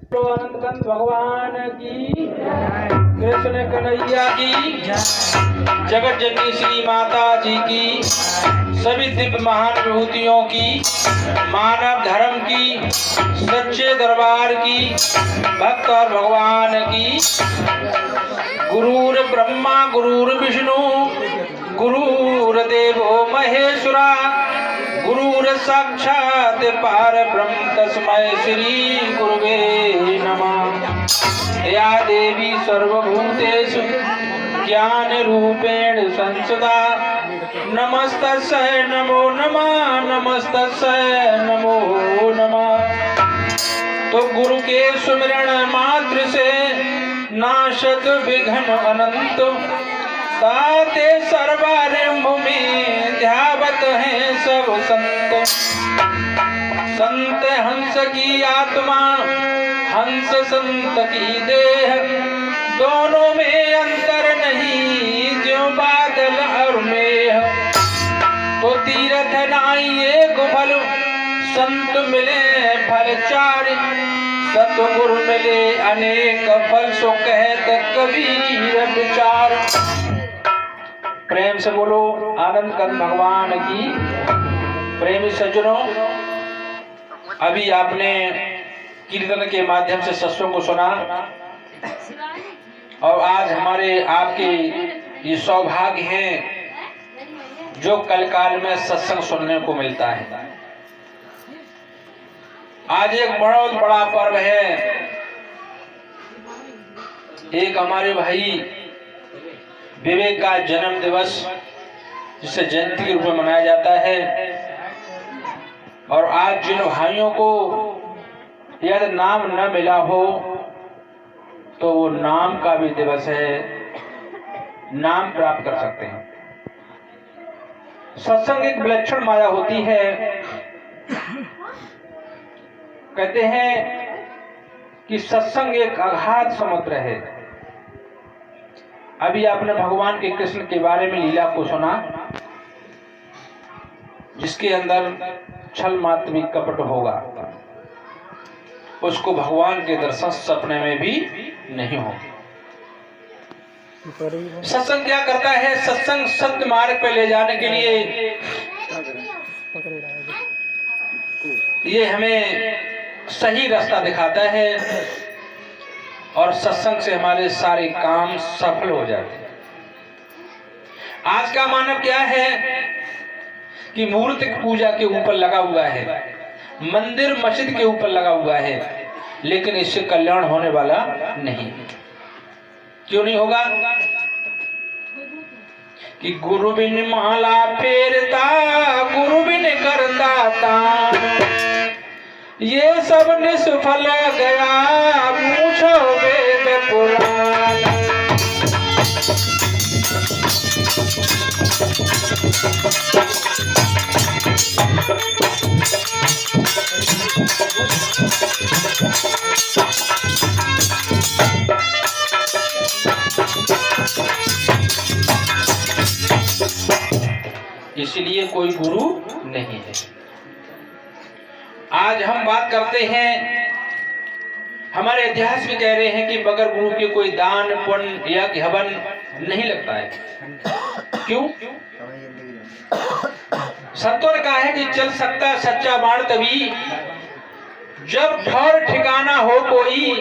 अनंत भगवान की, कृष्ण कन्हैया की, जगत जननी श्री माता जी की, सभी दिव्य महान विभूतियों की, मानव धर्म की, सच्चे दरबार की, भक्त और भगवान की। गुरुर ब्रह्मा गुरुर विष्णु गुरुर्देवो महेश्वरा, गुरुर साक्षात् परब्रह्म तस्मै श्री गुरुवे नमः। या देवी सर्वभूतेषु ज्ञान रूपेण संसदा, नमस्तस्यै नमो नमः, नमस्तस्यै नमो नमः। तो गुरु के सुमिरन मात्र से नाशत विघ्न अनंत, ताते सर्वारंभ में ध्यावत हैं सब संत। संत हंस की आत्मा, हंस संत की देह, दोनों में अंतर नहीं ज्यों बादल और मेघ। तो तीर्थ नाई एक फल, संत मिले फल चार, सतगुरु मिले अनेक फल, सो कहत कबीर विचार। प्रेम से बोलो आनंद कंद भगवान की। प्रेमी सज्जनों, अभी आपने कीर्तन के माध्यम से सत्संग को सुना, और आज हमारे आपके ये सौभाग्य है जो कल काल में सत्संग सुनने को मिलता है। आज एक बहुत बड़ा पर्व है। एक हमारे भाई विवेक का जन्म दिवस, जिसे जयंती के रूप में मनाया जाता है। और आज जिन भाइयों को यदि नाम न मिला हो तो वो नाम का भी दिवस है, नाम प्राप्त कर सकते हैं। सत्संग एक विलक्षण माया होती है। कहते हैं कि सत्संग एक अगाध समुद्र है। अभी आपने भगवान के कृष्ण के बारे में लीला को सुना, जिसके अंदर छल मात्र भी कपट होगा, उसको भगवान के दर्शन सपने में भी नहीं होंगे। सत्संग क्या करता है? सत्संग सत्य मार्ग पर ले जाने के लिए ये हमें सही रास्ता दिखाता है, और सत्संग से हमारे सारे काम सफल हो जाते हैं। आज का मानव क्या है कि मूर्ति पूजा के ऊपर लगा हुआ है, मंदिर मस्जिद के ऊपर लगा हुआ है, लेकिन इससे कल्याण होने वाला नहीं। क्यों नहीं होगा? कि गुरु बिन माला फेरता, गुरु बिन करता तान, ये सब निष्फल गया, पूछो वेद पुराण। इसलिए कोई गुरु नहीं है। आज हम बात करते हैं, हमारे इतिहास में कह रहे हैं कि बगैर गुरु के कोई दान पुण्य या हवन नहीं लगता है। क्यों? संतों ने कहा है कि चल सकता सच्चा बाण तभी, जब ठौर ठिकाना हो कोई,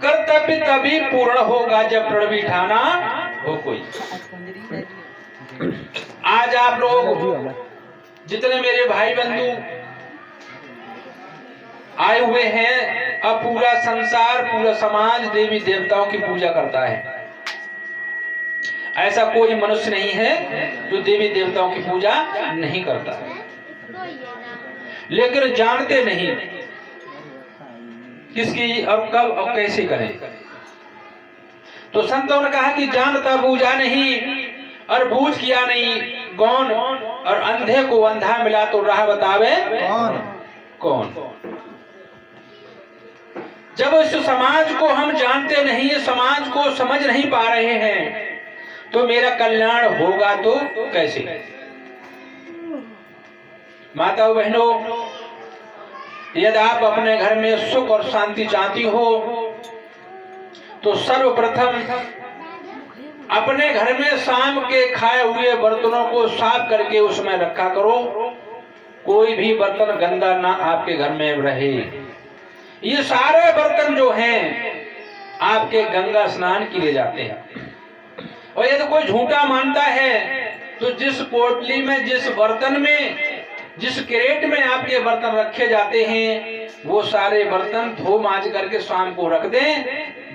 कर्तव्य तभी पूर्ण होगा, जब प्रण बिठाना हो कोई। आज आप लोग जितने मेरे भाई बंधु आए हुए हैं, अब पूरा संसार, पूरा समाज देवी देवताओं की पूजा करता है। ऐसा कोई मनुष्य नहीं है जो देवी देवताओं की पूजा नहीं करता, लेकिन जानते नहीं किसकी और कब और कैसे करें। तो संतों ने कहा कि जानता बूझा नहीं और बूझ किया नहीं कौन, और अंधे को अंधा मिला तो राह बतावे कौन। जब इस समाज को हम जानते नहीं, समाज को समझ नहीं पा रहे हैं, तो मेरा कल्याण होगा तो कैसे? माताओं बहनों, यदि आप अपने घर में सुख और शांति चाहती हो तो सर्वप्रथम अपने घर में शाम के खाए हुए बर्तनों को साफ करके उसमें रखा करो। कोई भी बर्तन गंदा ना आपके घर में रहे। ये सारे बर्तन जो हैं आपके गंगा स्नान के लिए जाते हैं। और यदि कोई झूठा मानता है तो जिस पोटली में, जिस बर्तन में, जिस क्रेट में आपके बर्तन रखे जाते हैं वो सारे बर्तन धो मांज करके शाम को रख दें।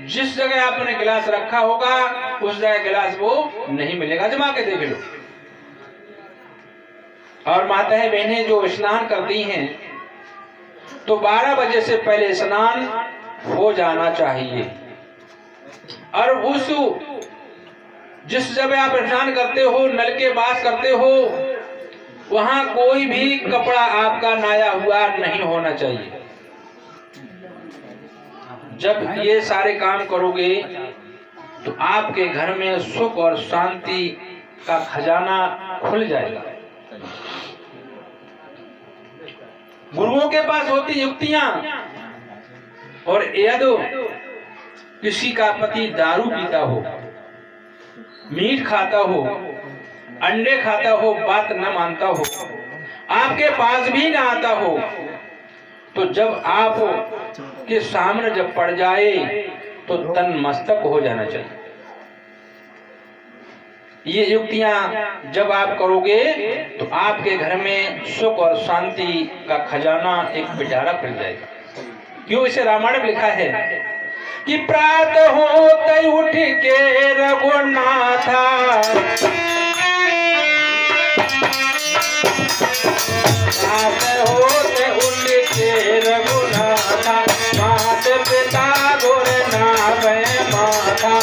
जिस जगह आपने गिलास रखा होगा उस जगह गिलास वो नहीं मिलेगा, जमा के देख लो। और माताएं बहनें जो स्नान करती हैं तो 12 बजे से पहले स्नान हो जाना चाहिए। और उस जिस जगह आप स्नान करते हो, नल के पास करते हो, वहां कोई भी कपड़ा आपका नाया हुआ नहीं होना चाहिए। जब ये सारे काम करोगे तो आपके घर में सुख और शांति का खजाना खुल जाएगा। गुरुओं के पास होती युक्तियां, और यदि किसी का पति दारू पीता हो, मीट खाता हो, अंडे खाता हो, बात न मानता हो, आपके पास भी न आता हो, तो जब आप के सामने जब पड़ जाए तो तन मस्तक हो जाना चाहिए। ये युक्तियां जब आप करोगे तो आपके घर में सुख और शांति का खजाना एक पिटारा खुल जाएगा। क्यों? इसे रामायण में लिखा है कि प्रातः होते उठ के रघुनाथा, प्रातः होते उठ के रघुनाथा, मात पिता गुर नावे माथा।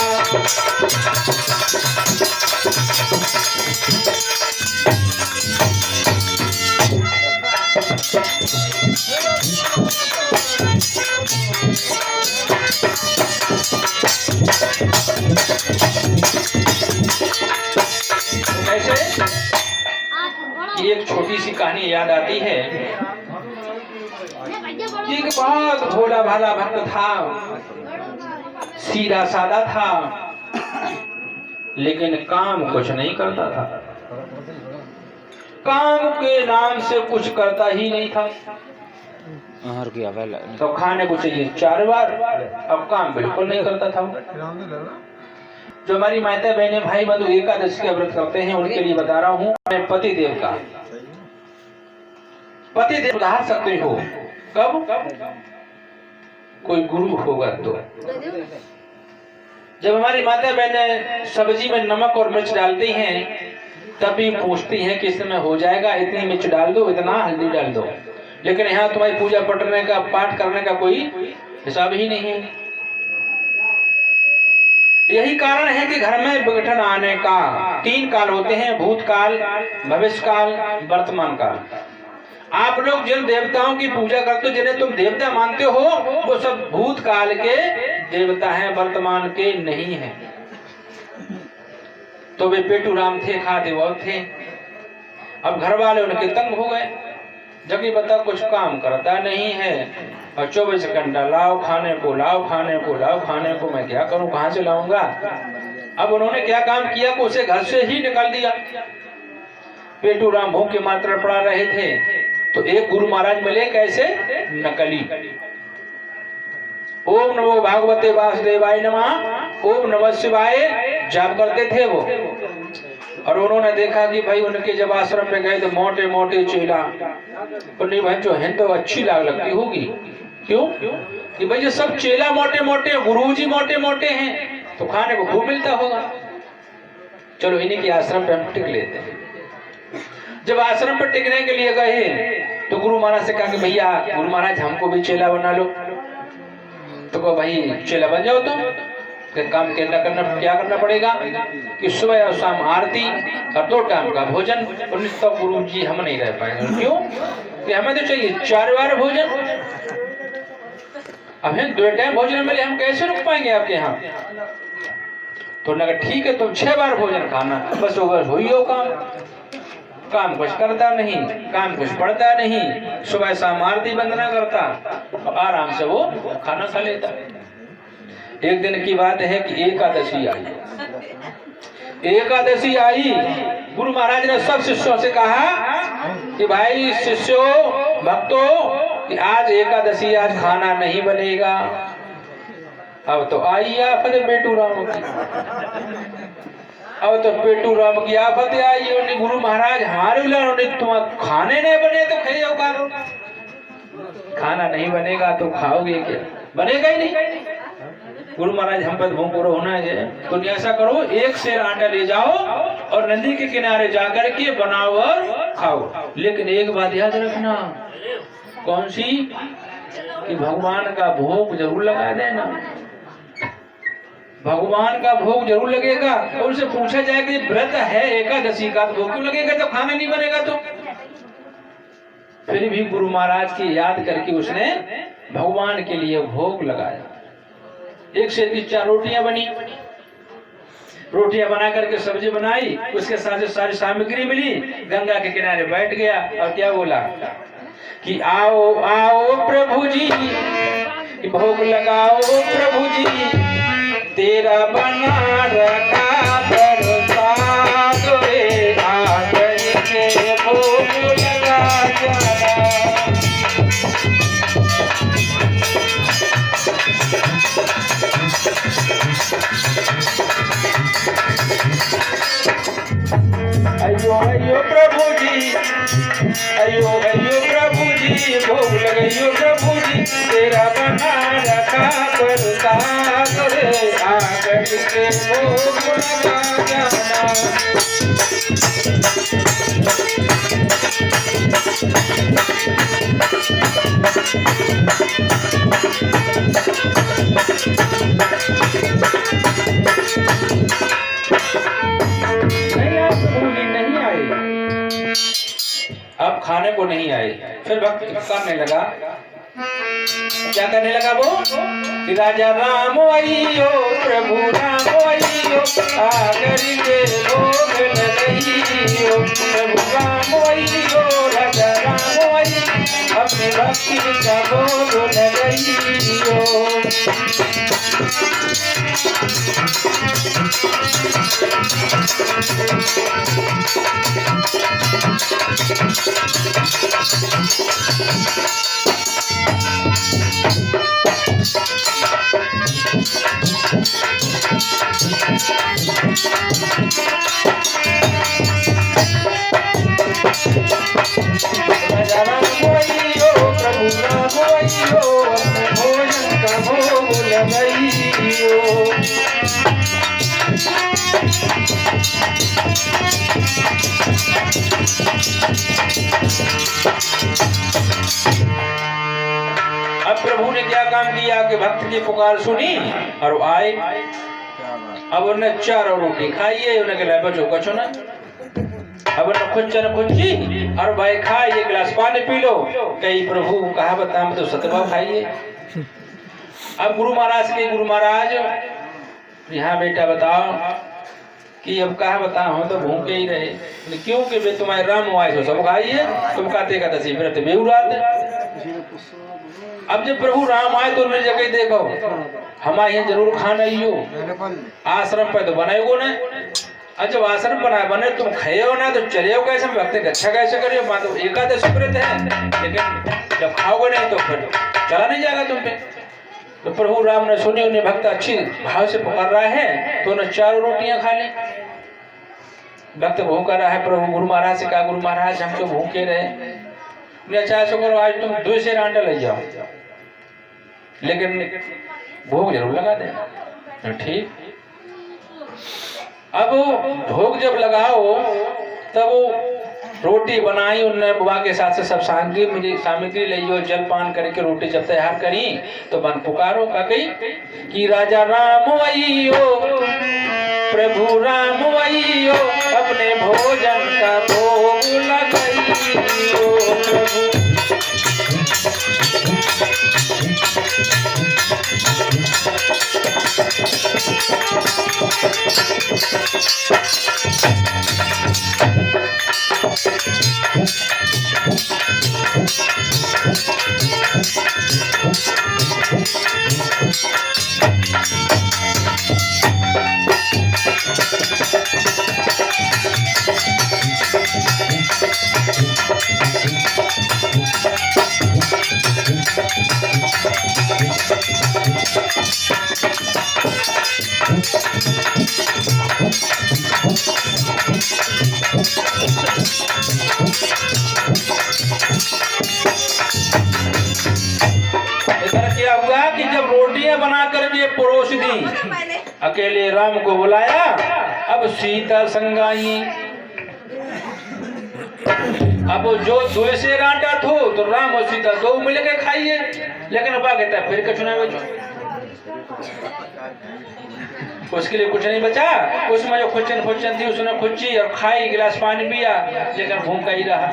एक छोटी सी कहानी याद आती है। एक बहुत भोला भाला भक्त था, सीधा सादा था, लेकिन काम कुछ नहीं करता था। काम के नाम से कुछ करता ही नहीं था। तो खाने को चाहिए 4 बार, अब काम बिल्कुल नहीं करता था। जो हमारी माता बहने भाई बंधु एकादशी का व्रत करते हैं उनके लिए बता रहा हूँ। मैं पति देव का, पति देव सुधार सकते हो कब? कोई गुरु होगा तो। जब हमारी माता बहने सब्जी में नमक और मिर्च डालती हैं तब भी पूछती हैं कि इसमें हो जाएगा, इतनी मिर्च डाल दो, इतना हल्दी डाल दो। लेकिन यहाँ तुम्हारी पूजा पढ़ने का, पाठ करने का कोई हिसाब ही नहीं है। यही कारण है कि घर में विघटन आने का 3 काल होते हैं, भूतकाल, भविष्य काल, वर्तमान काल। आप लोग जिन देवताओं की पूजा करते हो, जिन्हें तुम देवता मानते हो, वो सब भूतकाल के देवता हैं, वर्तमान के नहीं हैं। तो वे पेटू राम थे, खाते बहुत थे। अब घर वाले उनके तंग हो गए, जबकि बता कुछ काम करता नहीं है और 24 घंटा लाओ खाने को, लाओ खाने को, लाओ खाने को, मैं क्या करूं, कहां से लाऊंगा। अब उन्होंने क्या काम किया कि उसे घर से ही निकाल दिया। पेटू राम भूख के मात्रा पड़ा रहे थे तो एक गुरु महाराज मिले, कैसे? नकली। ओम नमो भागवते वासुदेवाय नमः, ओम नमः शिवाय जाप करते थे वो। और उन्होंने देखा कि भाई उनके जब आश्रम में गए तो मोटे मोटे चेला, उन्हें भाई जो है तो अच्छी लगती होगी। क्यों? कि भाई ये सब चेला मोटे मोटे, गुरुजी मोटे मोटे हैं, तो खाने को खूब मिलता होगा, चलो इन्हीं के आश्रम पे हम टिक लेते हैं। जब आश्रम पर टिकने के लिए गए तो गुरु महाराज से कहा कि भैया गुरु महाराज हमको भी चेला बना लो। तो कहो भाई चेला बन जाओ तुम। काम क्या करना पड़ेगा कि सुबह और शाम आरती और 2 टाइम का भोजन। तो गुरु जी हम नहीं रह पाएंगे। क्यों? कि हमें तो चाहिए 4 बार भोजन। अब हमें 2 टाइम भोजन मिले, हम कैसे रुक पाएंगे आपके यहाँ? तो लगा ठीक है तुम 6 बार भोजन खाना, बस हो ही हो काम। काम कुछ करता नहीं, काम कुछ पढ़ता नहीं, सुबह शाम आरती वंदना करता और आराम से वो खाना खा लेता। एक दिन की बात है कि एकादशी आई। एकादशी आई, गुरु महाराज ने सब शिष्यों से कहा कि भाई शिष्यों भक्तों कि आज एकादशी, आज खाना नहीं बनेगा। अब तो आई आफत पेटू राम की, अब तो पेटू राम की आफत आई। उन्हें गुरु महाराज हमारे तुम खाने नहीं बने तो खाइए, खाना नहीं बनेगा तो खाओगे क्या? बनेगा ही नहीं। गुरु महाराज हम पर भूख होना है तो ऐसा करो, एक सेर आटा ले जाओ और नदी के किनारे जाकर के बनाओ और खाओ। लेकिन एक बात याद रखना, कौन सी? कि भगवान का भोग जरूर लगा देना। भगवान का भोग जरूर लगेगा। तो उनसे पूछा जाए कि व्रत है एकादशी का, भोग क्यों लगेगा जब खाना नहीं बनेगा? तो फिर भी गुरु महाराज की याद करके उसने भगवान के लिए भोग लगाया। एक सेर की 4 रोटियां बनी, रोटियां बना करके सब्जी बनाई, उसके साथ सारी सामग्री मिली, गंगा के किनारे बैठ गया और क्या बोला कि आओ आओ प्रभु जी, भोग लगाओ प्रभु जी, तेरा बना रखा प्रसाद रे, आकर के भोग लगा जाना। अयो अयो प्रभु जी, अयो अयो प्रभु जी, भोग लगाइयो प्रभु जी, तेरा बना रखा प्रसाद रे, आकर के भोग लगा जाना। अब खाने को नहीं आए। फिर भक्त करने लगा, क्या करने लगा वो? राजा राम आइयो, प्रभु राम आइयो, आकर के भोग लगाइयो, प्रभु राम आइयो, राजा राम आइयो, अपने भक्ति का भोग लगाइयो। अब प्रभु ने क्या काम किया कि भक्त की पुकार सुनी और आए। अब उन्हें 4 रोटी खाइए, उन्हें कहला बचो कछो ना। अब उन्हें खुच्चन खुच्ची और भाई खाए, 1 गिलास पानी पी लो। कई प्रभु कहा बताम तो सतवा खाइए। अब गुरु महाराज यहाँ बेटा बताओ कि अब कहा बताओ, हम तो भूखे ही रहे। क्योंकि वे तुम्हारे राम आए हो सब खाइए, तुम कहते एकादशी व्रत बेउरात। अब जब प्रभु राम आए तो उन्हें जगह देखो, हमारे यहाँ जरूर खाना ही हो। आश्रम पे तो बनाएगो ना, और जब आश्रम बने तुम खाए हो ना तो चले हो कैसे, भक्त रक्षा कैसे करियो? मान तो एकादशी व्रत है, लेकिन जब खाओगे नहीं तो फिर चला नहीं जाएगा तुम पे। तो प्रभु राम ने सुनी, उन्हें भक्त अच्छी भाव से पुकार रहा है तो उन्हें 4 रोटियां खा ली। भक्त भूखा रहा है, प्रभु गुरु महाराज से कहा, गुरु महाराज हम तो भूखे रहे। अच्छा ऐसा करो, आज तुम 2 सेर आटा ले जाओ, लेकिन भोग जरूर लगा देना। ठीक। अब भोग जब लगाओ तब रोटी बनाई उनने, बुआ के साथ से सब सामग्री लियो, जलपान करके रोटी जब तैयार करी तो बन पुकारो का कही कि राजा राम आइयो, प्रभु राम आइयो, अपने भोजन का भोग लगाइयो प्रभु। क्या हुआ कि जब रोटियां बना करके परोस दी, अकेले राम को बुलाया, अब सीता संग आई। अब जो दो से आटा थो तो राम और सीता दो मिलके खाइए, लेकिन अब कहता फिर कुछ ना बचो, उसके लिए कुछ नहीं बचा। उसमें जो खुच्चन फुच्चन थी उसने खुच्ची और खाई, गिलास पानी पिया, लेकिन भूखा ही रहा।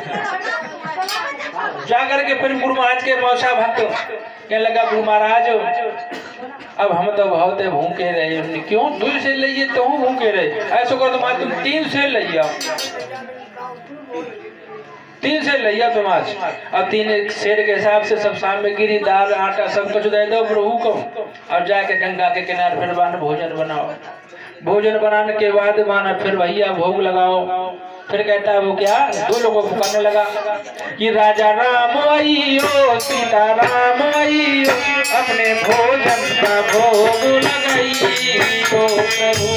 जाकर के फिर गुरु महाराज के मौसा भक्त कहने लगा, गुरु महाराज अब हम तो बहुत भूखे रहे। क्यों? 2 से लइए तो भूखे रहे। ऐसा करो तुम 3 से लइया, 3 से लइया तुम आज। अब 3 शेर के हिसाब से सब सामग्री दाल आटा सब कुछ दे दो प्रभु को, और जाके गंगा के किनारे फिर भोजन बनाओ। भोजन बनाने के बाद माना फिर भैया भोग लगाओ। फिर कहता है वो क्या, 2 लोगों को पुकारने लगा कि राजा राम आइयो, सीता राम आइयो, अपने भोजन का भोग लगाइयो प्रभु।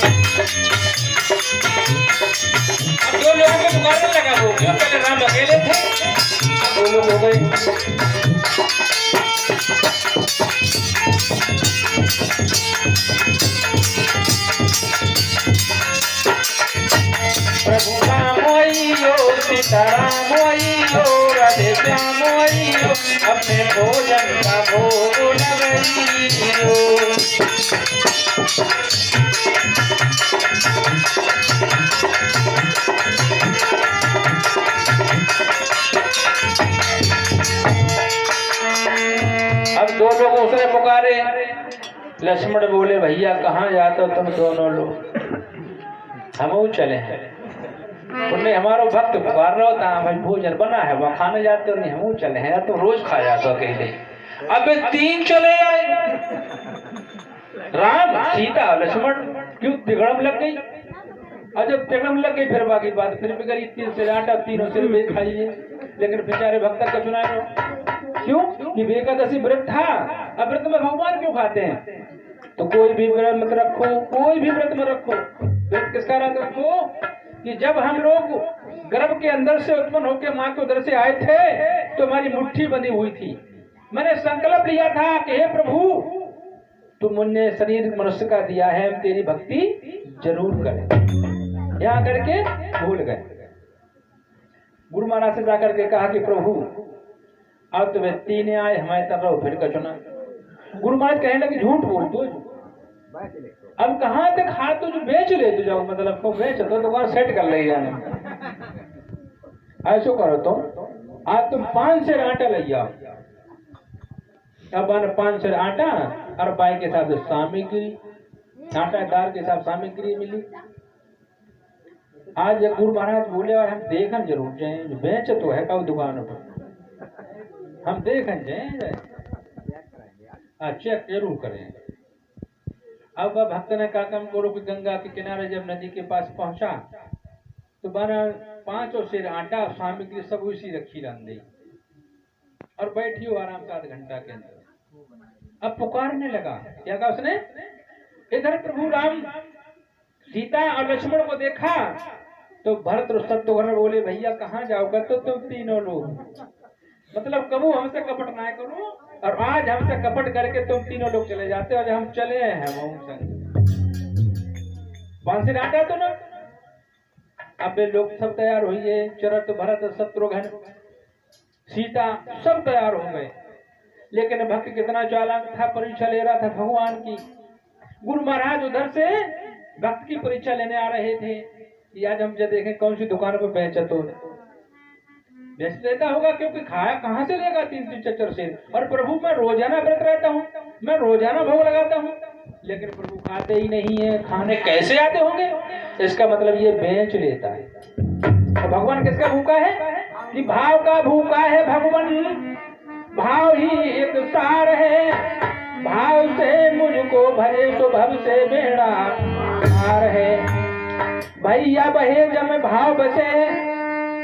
2 लोगों को पुकारने लगा वो, क्यों? पहले राम अकेले थे, 2 लोग हो गए। प्रभु राम आइयो, सीता राम आइयो, राधे श्याम आइयो, अपने भोजन का भोग लगाइयो। अब 2 लोग उसने पुकारे। लक्ष्मण बोले, भैया कहाँ जाते हो तुम दोनों लोग? हम चले हैं, उन्हें हमारा भक्त पुकार रहा था, भाई भोजन बना है वहाँ खाने जाते हो? नहीं, हम चले हैं, तुम रोज खा जाते हो अकेले। अब 3 चले आए, राम सीता लक्ष्मण, क्यों? तिगड़म लग गई। और जब तिगड़म लग गई फिर बाकी बात फिर भी करी, 3 से आटा 3 से वे खाइए। लेकिन बेचारे भक्त का चुनाव क्यों? कि एकादशी व्रत था। अब व्रत में भगवान क्यों खाते हैं? तो कोई भी व्रत मत रखो, कोई भी व्रत मत रखो। व्रत किसका रखो? कि जब हम लोग गर्भ के अंदर से उत्पन्न होकर माँ के उदर से आए थे तो हमारी मुट्ठी बंधी हुई थी। मैंने संकल्प लिया था कि हे प्रभु, तुम मुझे शरीर मनुष्य का दिया है, हम तेरी भक्ति जरूर करें। यहाँ करके भूल गए। गुरु महाराज से जाकर के कहा कि प्रभु अब तो व्यक्ति ने आए, हमारे तरफ फिर का चुना। गुरु महाराज कहने लगे, झूठ बोल दो, अब कहाँ तक हाथ तो जो बेच ले तो जाओ, मतलब को बेच तो दोबारा सेट कर ले जाने। ऐसो करो तुम, आज तुम 5 सेर आटा ले जाओ। अब 5 सेर आटा और पाई के साथ सामग्री, आटा दाल के साथ सामग्री मिली। आज गुरु महाराज बोले और हम देखन जरूर जाए, बेच तो है कब दुकानों पर, हम देखन जाए, चेक जरूर करें। अब भक्त ने कहा काम करो कि गंगा के किनारे जब नदी के पास पहुंचा तो 5 सेर आटा सामग्री सब उसी रखी रन दी और बैठी हो आराम से 8 घंटा के अंदर। अब पुकारने लगा, क्या कहा उसने? इधर प्रभु राम सीता और लक्ष्मण को देखा तो भरत और शत्रुघ्न बोले, भैया कहाँ जाओगे? तो तुम तीनों लोग, मतलब कबू हमसे कपट ना करो, और आज हमसे कपट करके तुम तीनों लोग चले जाते हो। हम चले हैं वहां से आटा तो ना। अब लोग सब तैयार हुए, चरत भरत शत्रुघ्न सीता सब तैयार हो गए। लेकिन भक्त कितना चालाक था, परीक्षा ले रहा था भगवान की। गुरु महाराज उधर से भक्त की परीक्षा लेने आ रहे थे कि आज हम जब देखें कौन सी दुकान पर बेचा तो बेच देता होगा, क्योंकि खाया कहाँ से लेगा 3-4 सेर। और प्रभु मैं रोजाना व्रत रहता हूँ, मैं रोजाना भोग लगाता हूँ, लेकिन प्रभु खाते ही नहीं है। खाने कैसे आते होंगे? इसका मतलब ये बेच लेता है। तो भगवान किसका भूखा है? कि भाव का भूखा है भगवान। भाव ही एक सार है, भाव से मुझको भरे तो भव से बेड़ा पार है। भैया बहे जब भाव बसे,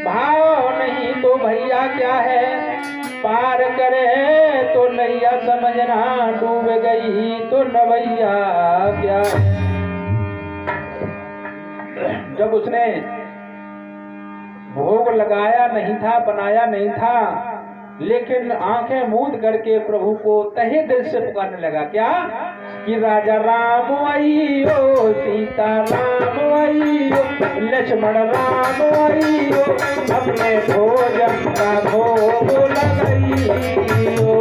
भाव नहीं तो भैया क्या है, पार करे तो नैया समझना, डूब गई तो नवैया क्या है। जब उसने भोग लगाया नहीं था, बनाया नहीं था, लेकिन आंखें मूंद करके प्रभु को तहे दिल से पुकारने लगा, क्या कि राजा राम आइयो, सीता राम आइयो, लक्ष्मण राम आइयो, अपने भोजन का भोग लगाइयो।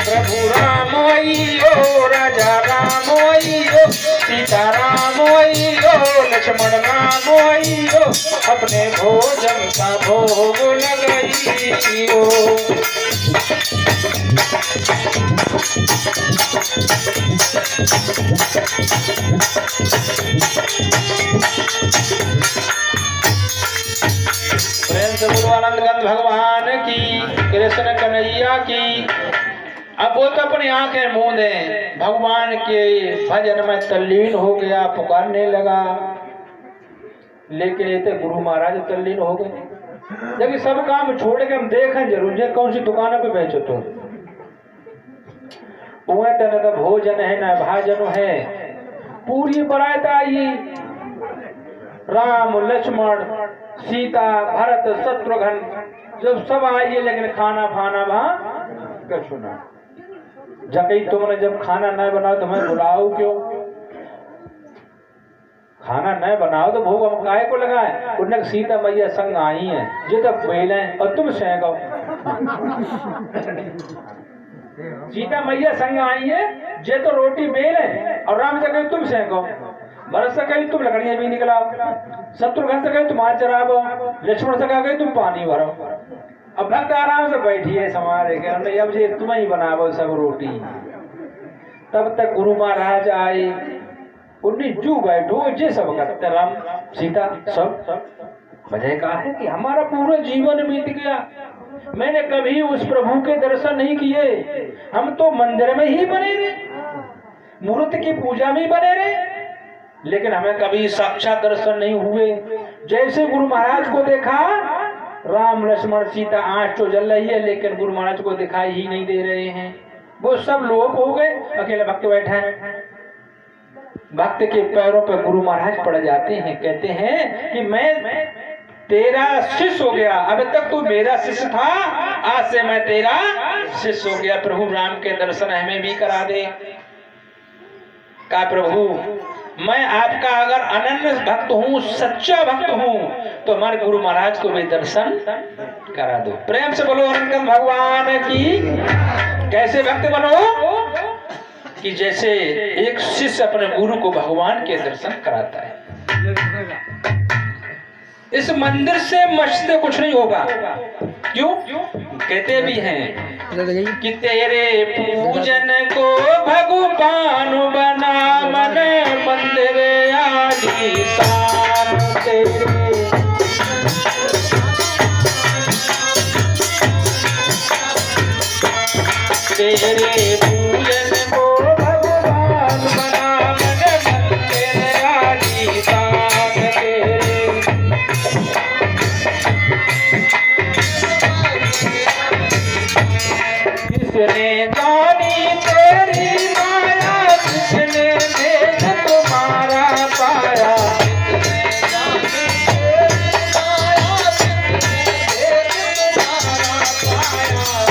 प्रभु राम आइयो, राजा राम आइयो, सीता राम आइयो, लक्ष्मण राम आइयो, अपने भोजन का भोग लगाइयो। प्रेम से गुरु आनंद भगवान की, कृष्ण कन्हैया की। अब वो तो अपनी आंखें मूंदे, भगवान के भजन में तल्लीन हो गया, पुकारने लगा। लेकिन ये तो गुरु महाराज तल्लीन हो गए। जब सब काम छोड़ के हम देखें जरूर जे कौन सी दुकानों पे बेचो तो न भोजन है न भाजन है। पूरी बरात आई, राम लक्ष्मण सीता भरत शत्रुघ्न जब सब आइए, लेकिन खाना फाना वहां कछु ना। जब तुमने जब खाना न बनाओ तो मैं बुलाओ क्यों? खाना न बनाओ तो भोग हम काय को लगाए? उन्हें सीता मैया संग आई है, जो तब पहले और तुम सेको। सीता मैया संग आई है, जे तो रोटी बेले और राम से कही तुम सेको, भरत से कही तुम लकड़ियां भी निकलाओ, शत्रुघ्न से कही तुम हाथ चराबो, लक्ष्मण से कही तुम पानी भरो। अब भक्त आराम से बैठिए समारे के, अब से तुम ही बनावो सब रोटी। तब तक गुरु महाराज आए, उन्हें जू बैठो जे सब करते, राम सीता सब। वजह कहा है कि हमारा पूरा जीवन बीत गया, मैंने कभी उस प्रभु के दर्शन नहीं किए। हम तो मंदिर में ही बने रहे, मूर्ति की पूजा में ही बने रहे, लेकिन हमें कभी साक्षात दर्शन नहीं हुए। जैसे गुरु महाराज को देखा, राम लक्ष्मण सीता आंख तो जल रही है, लेकिन गुरु महाराज को दिखाई ही नहीं दे रहे हैं। वो सब लोप हो गए, अकेले भक्त बैठे हैं। भक्त के पैरों पर गुरु महाराज पड़ जाते हैं, कहते हैं कि मैं तेरा शिष्य हो गया, अब तक तू मेरा शिष्य था, आज से मैं तेरा शिष्य हो गया। प्रभु राम के दर्शन हमें भी करा दे। कहा प्रभु मैं आपका अगर अनन्य भक्त हूँ, सच्चा भक्त हूँ, तो हमारे गुरु महाराज को भी दर्शन करा दो। प्रेम से बोलो अनंत भगवान की। कैसे भक्त बनो? कि जैसे एक शिष्य अपने गुरु को भगवान के दर्शन कराता है। इस मंदिर से मस्जिद कुछ नहीं होगा। क्यों? कहते भी हैं कि तेरे पूजन को भगवान बना, मन मंदिर आलीशान तेरे पूजन को भगवान बना, मन मंदिर आलीशान किसने जानी तेरी माया, किसने देख तुम्हारा पाया,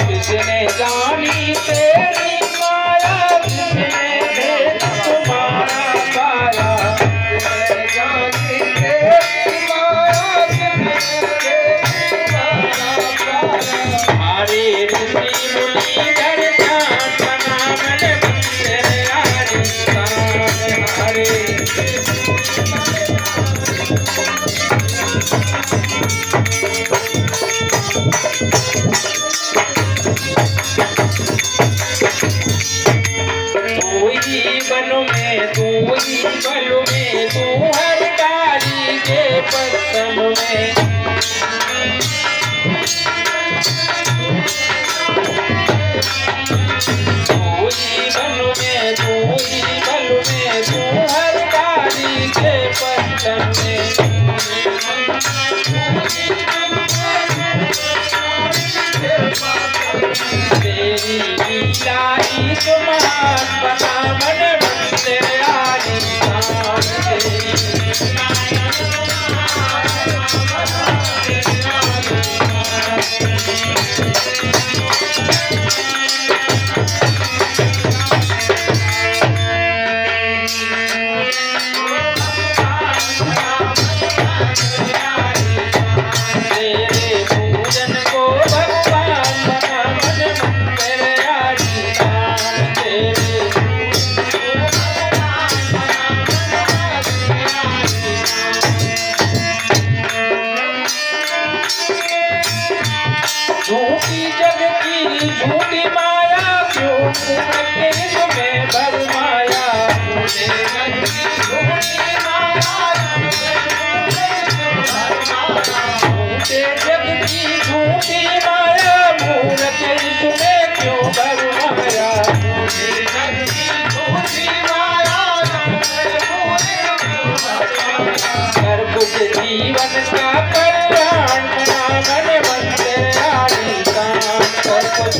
किसने जानी तेरी में तू ही बल में तू हर डाली के पत्तन में तेरी लीलाई तुम्हार बना मन मंदिर आली शाम झूठी जग की झूठी माया क्यों रखते तुम्हें भरमाया झूठे जग की झूठी माया मूरत तुम्हें क्यों भरमाया कर कुछ जीवन का कल्याण मन मंदिर आली काम कर कुछ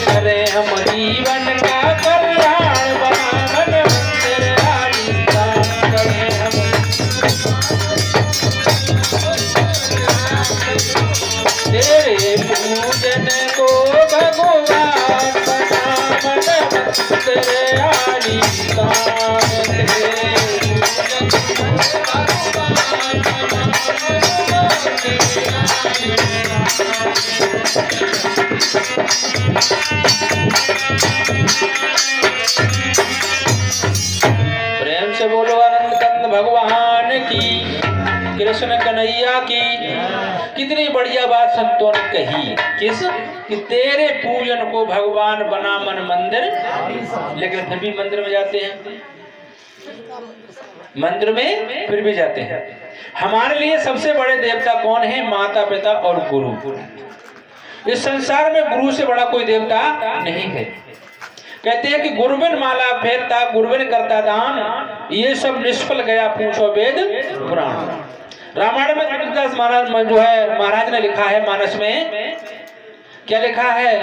अरे हम जीवन का कल्याण बना मन मंदिर आली काम करें हम तेरे पूजन को भगवान बना मन मंदिर आली काम तेरे प्रेम से बोलो आनंद कंद भगवान की कृष्ण कन्हैया की। कितनी बढ़िया बात संतों ने कही किस कि तेरे पूजन को भगवान बना मन मंदिर, लेकिन फिर भी मंदिर में जाते हैं, मंदिर में फिर भी जाते हैं। हमारे लिए सबसे बड़े देवता कौन है? माता पिता और गुरु। इस संसार में गुरु से बड़ा कोई देवता नहीं है। कहते हैं कि गुरुबिन माला फेरता गुरुबिन करता दान, ये सब निष्फल गया पूछो वेद पुराण। रामायण में तुलसीदास महाराज जो है महाराज ने लिखा है मानस में, क्या लिखा है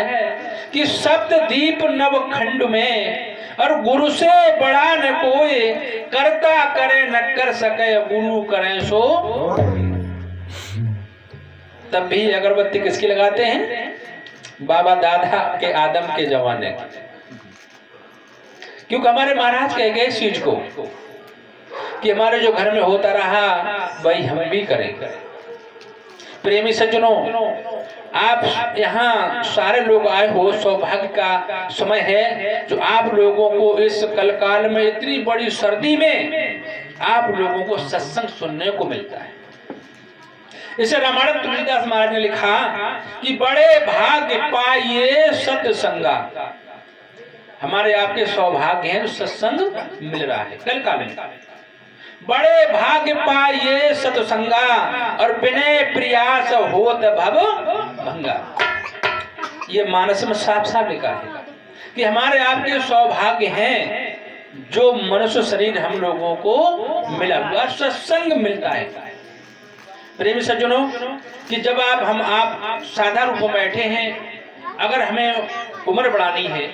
कि सप्त दीप नव खंड में और गुरु से बड़ा न कोई, करता करे न कर सके गुरु करे सो। तब भी अगरबत्ती किसकी लगाते हैं? बाबा दादा के आदम के जमाने की। क्योंकि हमारे महाराज कह गए इस चीज को कि हमारे जो घर में होता रहा वही हम भी करेंगे। प्रेमी सज्जनों, आप यहाँ सारे लोग आए हो, सौभाग्य का समय है जो आप लोगों को इस कलकाल में इतनी बड़ी सर्दी में आप लोगों को सत्संग सुनने को मिलता है। इसे रामायण तुलसीदास महाराज ने लिखा कि बड़े भाग्य पाइए सत्संगा। हमारे आपके सौभाग्य है, सत्संग मिल रहा है कलकाल में। बड़े भाग्य पाइए सत्संगा और विनय प्रयास होत भव भंगा। ये मानस में साफ साफ लिखा है कि हमारे आपके सौभाग्य हैं जो मनुष्य शरीर हम लोगों को मिला हुआ सत्संग मिलता है। प्रेमी सज्जनों कि जब आप साधा रूप में बैठे हैं, अगर हमें उम्र बढ़ानी है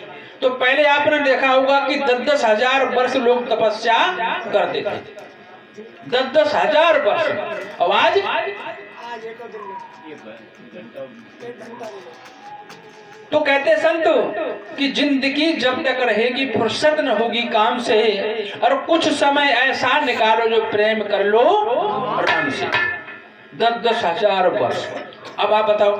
तो पहले आपने देखा होगा कि 10-10 हजार वर्ष लोग तपस्या करते थे। 10-10 हजार वर्ष। अब आज तो कहते संत कि जिंदगी जब तक रहेगी फुर्सत न होगी काम से, और कुछ समय ऐसा निकालो जो प्रेम कर लो राम से। 10-10 हजार वर्ष। अब आप बताओ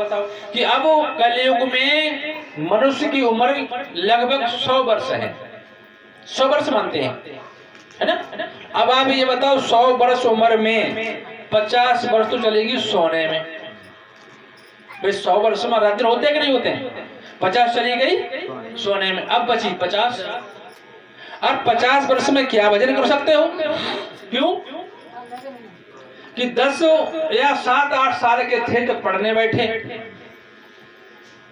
कि अब कलयुग में मनुष्य की उम्र लगभग 100 वर्ष है। 100 वर्ष मानते हैं, है ना? अब आप ये बताओ 100 वर्ष उम्र में 50 वर्ष तो चलेगी सोने में। भाई 100 वर्ष में रात दिन होते हैं कि नहीं होते हैं? 50 चली गई सोने में, अब बची 50। और 50 वर्ष में क्या भजन कर सकते हो? क्यों कि 10 या 7-8 साल के थे तो पढ़ने बैठे,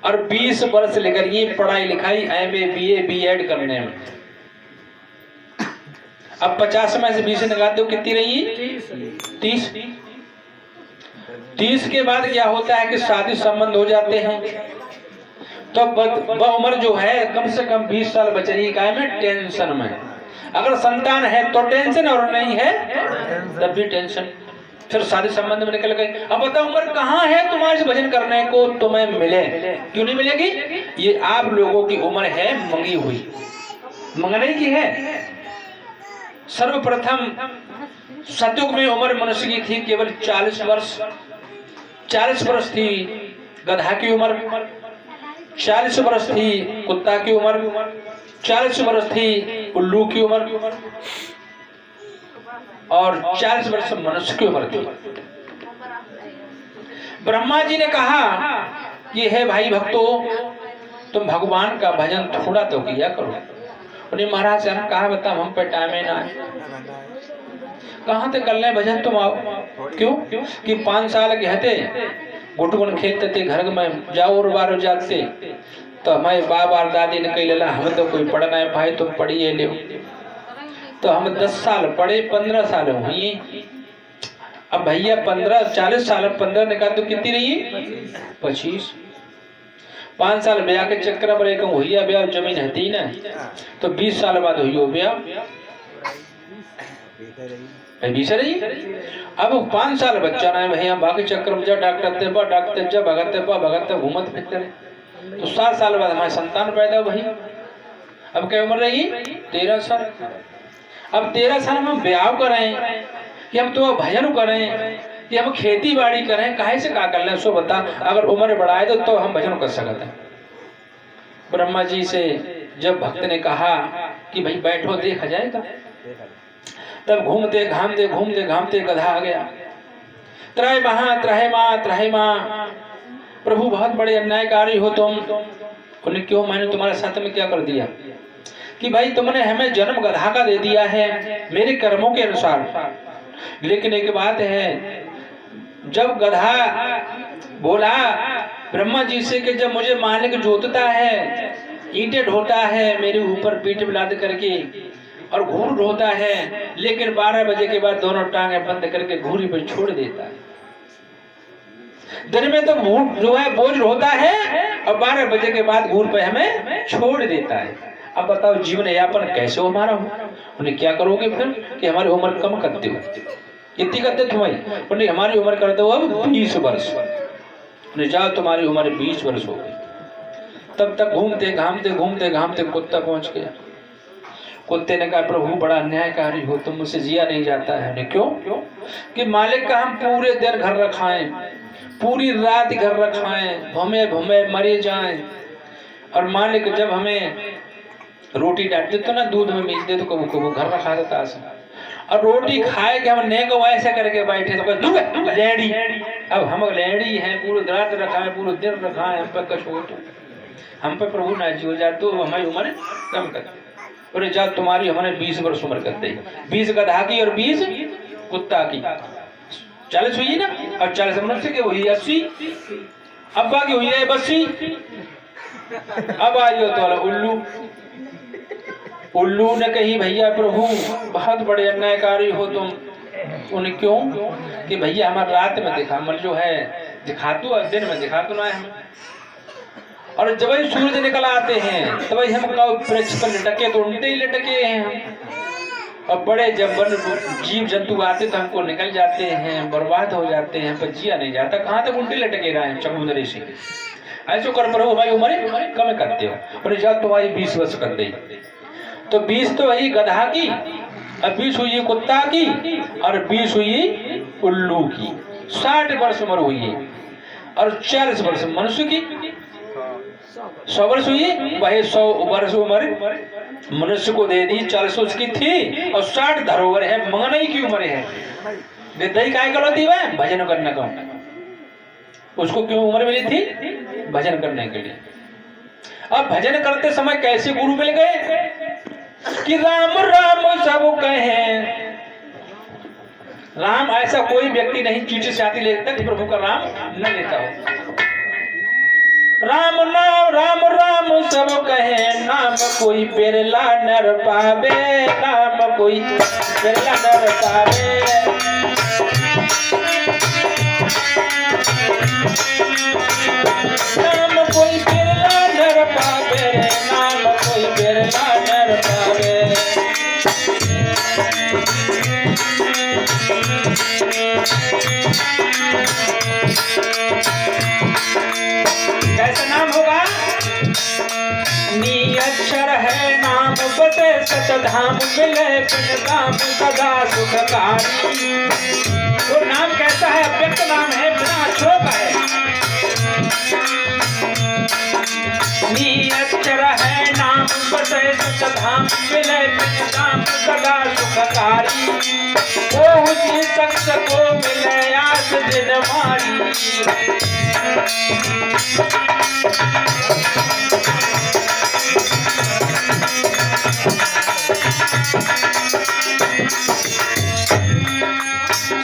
और 20 वर्ष लेकर ये पढ़ाई लिखाई MA BA BEd करने में। अब 50 में से 20 निकालते हो, कितनी रही? 30। 30 के बाद क्या होता है कि शादी संबंध हो जाते हैं, तो वह उम्र जो है कम से कम 20 साल बच रही है में टेंशन में। अगर संतान है तो टेंशन, और नहीं है तब भी टेंशन। फिर शादी संबंध में निकल गई। अब बताओ उम्र कहाँ है तुम्हारे भजन करने को तुम्हें मिले? क्यों नहीं मिलेगी? ये आप लोगों की उम्र है मंगी हुई, मंगने की है। सर्वप्रथम सतयुग में उम्र मनुष्य की थी केवल 40 वर्ष। 40 वर्ष थी गधा की उम्र, 40 वर्ष थी कुत्ता की उम्र, 40 वर्ष थी उल्लू की उम्र, और 40 वर्ष मनुष्य की उम्र थी। ब्रह्मा जी ने कहा कि हे भाई भक्तों, तुम भगवान का भजन थोड़ा तो किया करो। उन्हें महाराज हम कहा बता, हम पे टाइम है ना, कहाँ से कर ले भजन तुम आओ। क्यों कि 5 साल के हते गुटगुन खेलते थे, घर में जाओ और बार जाते, तो हमारे बाप और दादी ने कही लेला हमें तो कोई पढ़ना है भाई, तुम पढ़िए ले। तो हम 10 साल पढ़े, 15 साल हुई। अब भैया 40 साल 15 निकाल तो कितनी रही? 25। 5 साल ब्याह के चक्कर में एक हुई ब्याह, जमीन हती ना, तो 20 साल बाद हुई हो ब्याह, 20 रही। अब 5 साल बच्चा ना है भैया, बाकी चक्कर में जा डॉक्टर ते भगत घूमत फिरते, तो 7 साल बाद हमारे संतान पैदा भाई। अब क्या उम्र रही? 13 साल। अब 13 साल में ब्याह करें कि हम तो भजन करें कि हम खेती बाड़ी करें, काहे से का कर लें? सो बता, अगर उम्र बढ़ाए तो हम भजन कर सकते हैं। ब्रह्मा जी से जब भक्त ने कहा कि भाई बैठो देखा जाएगा, तब घूमते घामते गधा आ गया। त्राहि माँ प्रभु बहुत बड़े अन्यायकारी हो तुम। बोले क्यों? मैंने तुम्हारे साथ में क्या कर दिया? कि भाई तुमने हमें जन्म गधा का दे दिया है मेरे कर्मों के अनुसार, लेकिन एक बात है, जब गधा बोला ब्रह्मा जी से कि जब मुझे मालिक जोतता है, ईंटें ढोता है मेरे ऊपर पीठ लाद करके, और घूर ढोता है, लेकिन 12 बजे के बाद दोनों टांगे बंद करके घूरी पर छोड़ देता है। दिन में तो जो है बोझ ढोता है, और 12 बजे के बाद घूर पे हमें छोड़ देता है। अब बताओ जीवन यापन कैसे हो हमारा हो? उन्हें क्या करोगे फिर कि हमारी उम्र कम करते हो? कितनी करते तुम्हारी? उन्हें हमारी उम्र करते हो अब 20 वर्ष। उन्हें जाओ तुम्हारी उम्र 20 वर्ष हो गई। तब तक घूमते घामते कुत्ता पहुंच गया। कुत्ते ने कहा प्रभु बड़ा अन्यायकारी हो, तुम मुझसे जिया नहीं जाता है। क्यों? कि मालिक का हम पूरे दिन घर रखाएं, पूरी रात घर रखाएं, घूमे मरे जाएं, और मालिक जब हमें रोटी डालते तो ना दूध में मिलते तो कबू घर रखा देता है, और रोटी खाए के हम ने को ऐसे करके बैठे तो लेडी। अब हम लेडी हैं, पूरे रात रखा है, पूरे दिन रखा है, हम पे कछोट, हम पे प्रभु नाजी हो जाए तो हमारी उम्र कम कर। बोले जा तुम्हारी हमने 20 वर्ष उम्र कर दी, 20 गधा की और 20 कुत्ता की, 40 हुई ना, और 40 मनुष्य के हुई 80, अब्बा की हुई है 82। अब आइयो तो उल्लू ने कही भैया प्रभु बहुत बड़े अन्यायकारी हो तुम। उन्हें क्यों? कि भैया हमारे रात में दिखा, मतलब जो है दिखातू, और दिन में दिखातू ना है, और जब ही सूरज निकल आते हैं तब हम वृक्ष पर लटके तो उल्टे ही लटके हैं हम। और बड़े जब जीव जंतु आते तो हमको निकल जाते हैं, बर्बाद हो जाते हैं, पर जिया नहीं जाता। कहाँ तक उल्टे लटके रहे हैं चकुंदरी से। ऐसे कर प्रभु भाई उम्र कम करते हो, और जब तुम्हारी 20 वर्ष कर गई तो 20 तो वही गधा की, और 20 हुई कुत्ता की, और 20 हुई उल्लू की। 60 वर्ष उम्र हुई है, और 40 वर्ष मनुष्य की। 100 वर्ष हुई, वही 100 वर्ष उम्र मनुष्य को दे दी। 40 उसकी थी, और 60 धरोहर है, मंगनई की उम्र है। दही काय करो थी वह भजन करने का, उसको क्यों उम्र मिली थी? भजन करने के लिए। अब भजन करते समय कैसे गुरु मिल गए कि राम राम सब कहें। राम ऐसा कोई व्यक्ति नहीं चीटी से आती लेता कि प्रभु का राम न लेता हो। राम नाम राम राम सब कहे, नाम कोई बिरला नर पावे, नाम कोई बिरला नर पावे। नाम कोई बिरला नर पावे, नाम कोई बिरला नर पावे। कैसा नाम होगा? नी अक्षर है नाम बसे सत धाम, मिले बिन काम सदा सुखकारी। वो नाम कैसा है? अव्यक्त नाम है, बिना अक्षरों का है। नी अक्षर है नाम बसे सत धाम, मिले बिन काम सदा सुखकारी। वो उसी शख्स को मिले आस दिन मारी।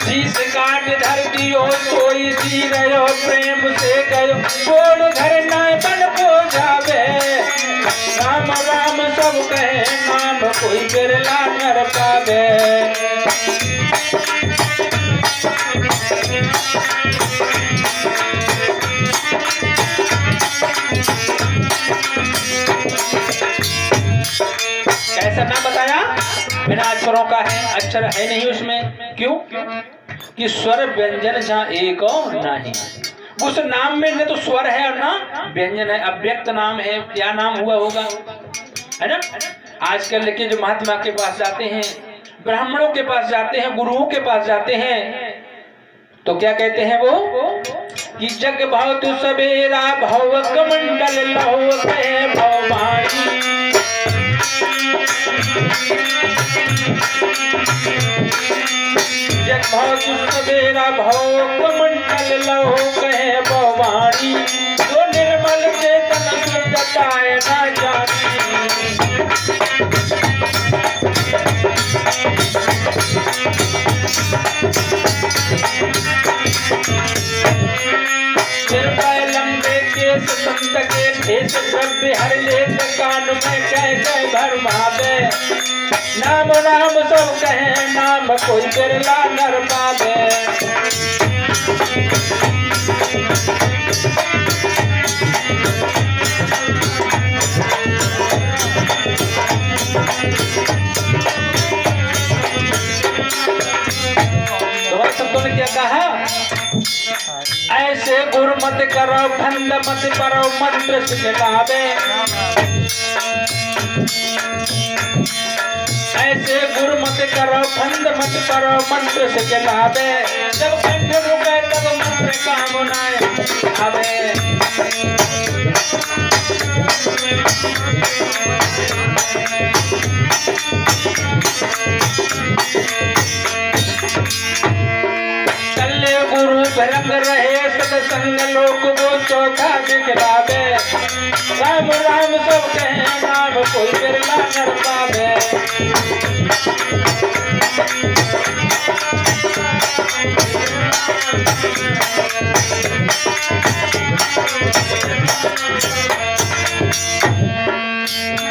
शीश काट धर दियो सोई सी रहो, प्रेम से गयो छोड़ घर नाय बन को जावे। राम राम सब कहे, नाम कोई बिरला नर पावे। कैसा नाम बताया? बिना अक्षरों का है, अक्षर है नहीं उसमें। क्यों? कि स्वर व्यंजन जहाँ एक नहीं। उस नाम में न तो स्वर है और ना व्यंजन है, अव्यक्त नाम है। क्या नाम हुआ होगा, है ना? आजकल के जो महात्मा के पास जाते हैं, ब्राह्मणों के पास जाते हैं, गुरुओं के पास जाते हैं, तो क्या कहते हैं वो कि जग भाव तु सवेरा भव कमंडल लहो कहे भववाणी। जग भाव तु सवेरा भव कमंडल लहो कहे भववाणी। जो निर्मल चेतन शुद्धताय न जानी। लंबे केस संत के भेष द्रव्य हर लेत, कान में कह कह भर भावे। नाम राम सब कहे, नाम कोई बिरला नर पावे। तो शब्दों ने क्या कहा? ऐसे गुरु मत करो फंद मत करो, मंत्र सिखलावे। ऐसे गुरु मत करो फंद मत करो, मंत्र सिखलावे। जब कंठ रुके तब मंत्र काम न आवे। गुरु भरंग रहे सत्संग लोक वो चौथा दिखलावे। राम राम सब कहे, नाम कोई बिरला नर पावे।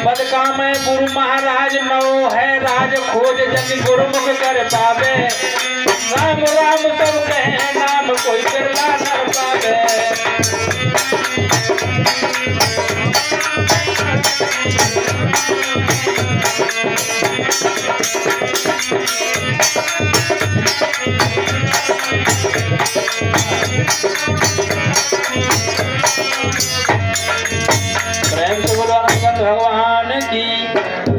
बदका में गुरु महाराज नौ है राज, खोज जन गुरुमुख कर पावे।